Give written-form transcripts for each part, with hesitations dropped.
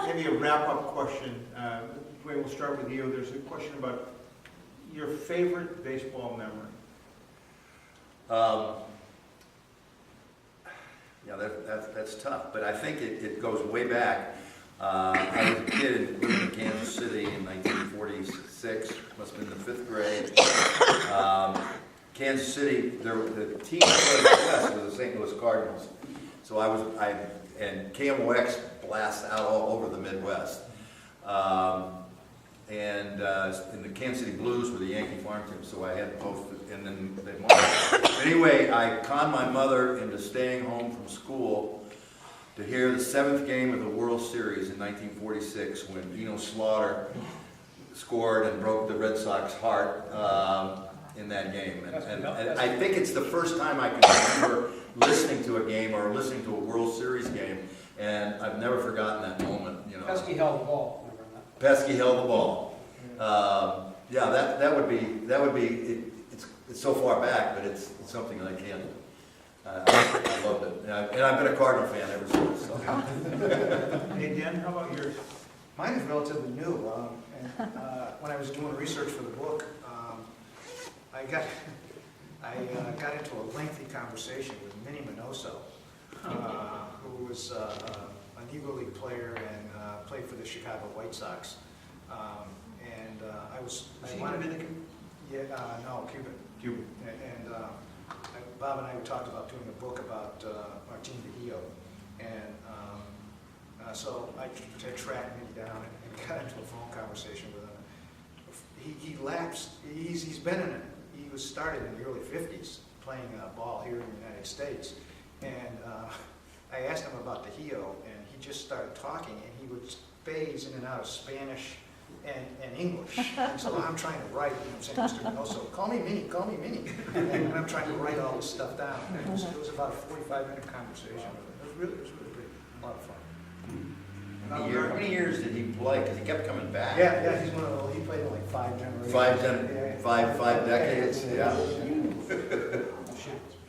maybe a wrap-up question. Duane, we'll start with you. There's a question about your favorite baseball memory. Yeah, that's tough, but I think it goes way back. I was a kid living in Kansas City in 1946, must have been the 5th grade. Kansas City, the team that played West was the St. Louis Cardinals. So and KMOX blasts out all over the Midwest. And the Kansas City Blues were the Yankee farm team, so I had both, and then they won. Anyway, I conned my mother into staying home from school to hear the 7th game of the World Series in 1946 when Eno Slaughter scored and broke the Red Sox heart in that game. And I think it's the first time I can remember listening to a game or listening to a World Series game, and I've never forgotten that moment. You know, Pesky held the ball. Pesky held the ball. Yeah, that would be it's so far back, but it's something that I can't. I loved it, and I've been a Cardinal fan ever since. So. Hey, Dan, how about yours? Mine is relatively new. When I was doing research for the book, I got into a lengthy conversation with Minnie Minoso, who was an Negro League player and played for the Chicago White Sox. Is he Dominican? Yeah, no, Cuban. Cuban. And Bob and I talked about doing a book about Martin Vehillo, and so I tracked Minnie down and got into a phone conversation with him. He lapsed. He was started in the early '50s playing ball here in the United States, and I asked him about the Vehillo, and he just started talking, and he would phase in and out of Spanish and English. And so I'm trying to write, I'm saying, Mr. Minoso, call me Minnie. And I'm trying to write all this stuff down. And it was about a 45-minute conversation. It was really great. A lot of fun. How many years did he play? Because he kept coming back. Yeah, he's one of those. He played in like 5 generations. Five decades. Yeah.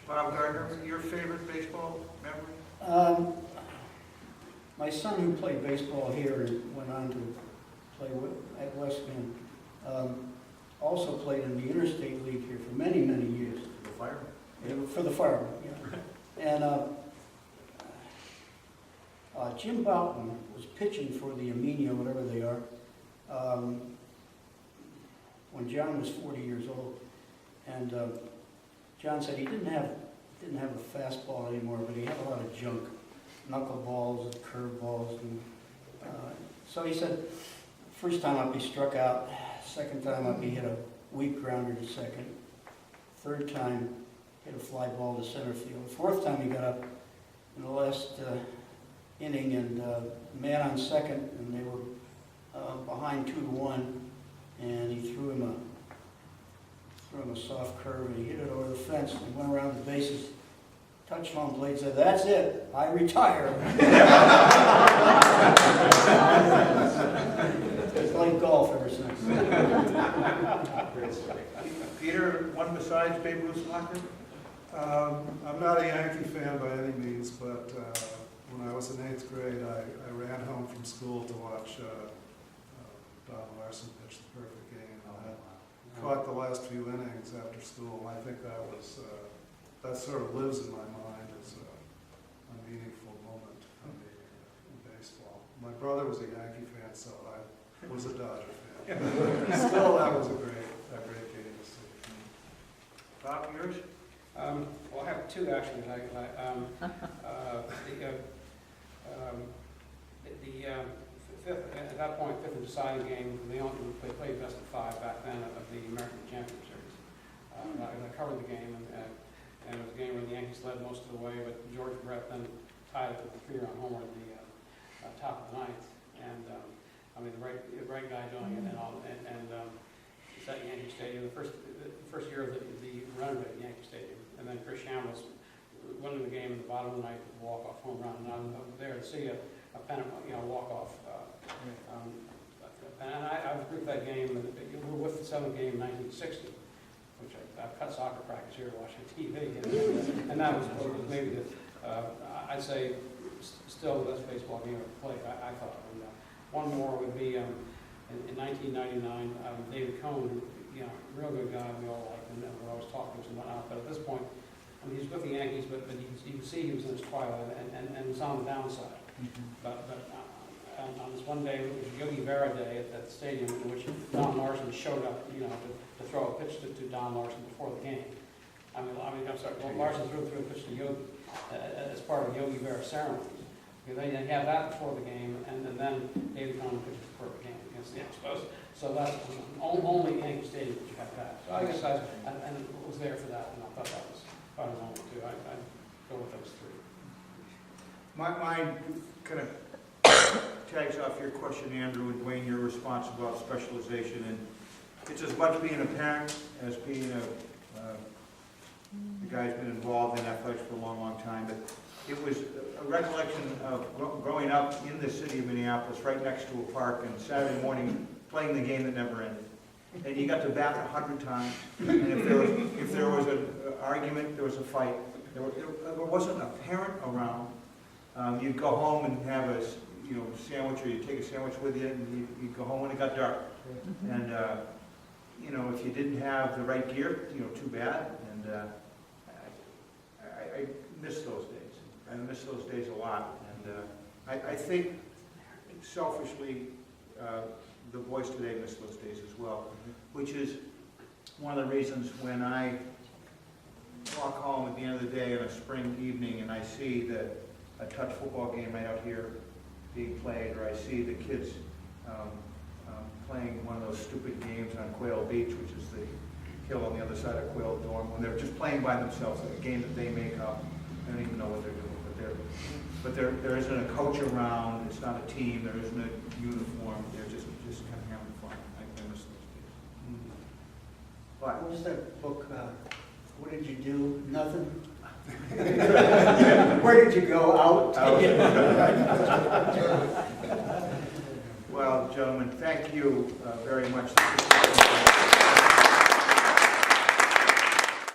Bob Gardner, your favorite baseball memory? My son, who played baseball here and went on to play at Westman, also played in the Interstate League here for many years. The Fireman. For the Firemen, yeah. And Jim Boughton was pitching for the Amenia, whatever they are, when John was 40 years old. And John said he didn't have a fastball anymore, but he had a lot of junk, knuckleballs and curveballs. And so he said, first time up he struck out, second time up he hit a weak grounder to second, third time hit a fly ball to center field, fourth time he got up in the last inning and man on second, and they were behind 2-1, and he threw him a soft curve, and he hit it over the fence and went around the bases, touched home plate, said, "That's it, I retire." He's played golf ever since. Peter, one besides Babe Ruth's locker? I'm not a Yankee fan by any means, but when I was in 8th grade, I ran home from school to watch Bob Larson pitch the perfect game. I caught the last few innings after school, and I think that sort of lives in my mind as a meaningful moment for me in baseball. My brother was a Yankee fan, so I was a Dodger fan. Still, that was a great game to see. Bob, yours? Well, I have two actually. At that point, fifth and deciding game, they played best of 5 back then of the American Championship Series. I covered the game, and it was a game where the Yankees led most of the way, but George Brett then tied it with a 3-run homer at the top of the 9th. And I mean, the right guy doing it, and it's at Yankee Stadium. The first year of the renovation at Yankee Stadium, and then Chris Shambles winning the game in the bottom of the 9th with a walk-off home run. And I was there to see a pennant, walk-off. And I was with that game. We were with the 7th game in 1960, which I've cut soccer practice here watching TV, and that was maybe I'd say still the best baseball game I've played. I thought. And One more would be, in 1999, David Cohn, real good guy, we all liked him, and we're always talking to him and whatnot, but at this point, he was with the Yankees, but you can see he was in his twilight, and was on the downside. But on this one day, it was Yogi Berra Day at the stadium, in which Don Larson showed up, to throw a pitch to Don Larson before the game. I'm sorry, well, Larson threw a pitch to Yogi as part of Yogi Berra ceremonies. They have that before the game, and then David Cohn pitches the perfect game against the Expos. So that's only Yankee Stadium that you have that. So I guess and it was there for that, and I thought that was quite a moment too. I'd go with those three. Mine kind of tags off your question, Andrew, and Duane, your response about specialization. And it's as much being a parent as being the guy's been involved in athletics for a long, long time. But it was a recollection of growing up in the city of Minneapolis, right next to a park, and Saturday morning playing the game that never ended. And you got to bat 100 times, and if there was an argument, there was a fight. There wasn't a parent around. You'd go home and have a sandwich, or you'd take a sandwich with you, and you'd go home when it got dark. And if you didn't have the right gear, too bad. And I miss those days. I miss those days a lot. And I think selfishly, the boys today miss those days as well, which is one of the reasons when I walk home at the end of the day on a spring evening and I see a touch football game right out here being played, or I see the kids playing one of those stupid games on Quail Beach, which is the hill on the other side of Quail Dorm, when they're just playing by themselves, a game that they make up. I don't even know what they're doing, but there isn't a coach around. It's not a team. There isn't a uniform. They're just kind of having fun. I miss those days. But What was that book? What did you do? Nothing? Where did you go? Out? well, gentlemen, thank you very much.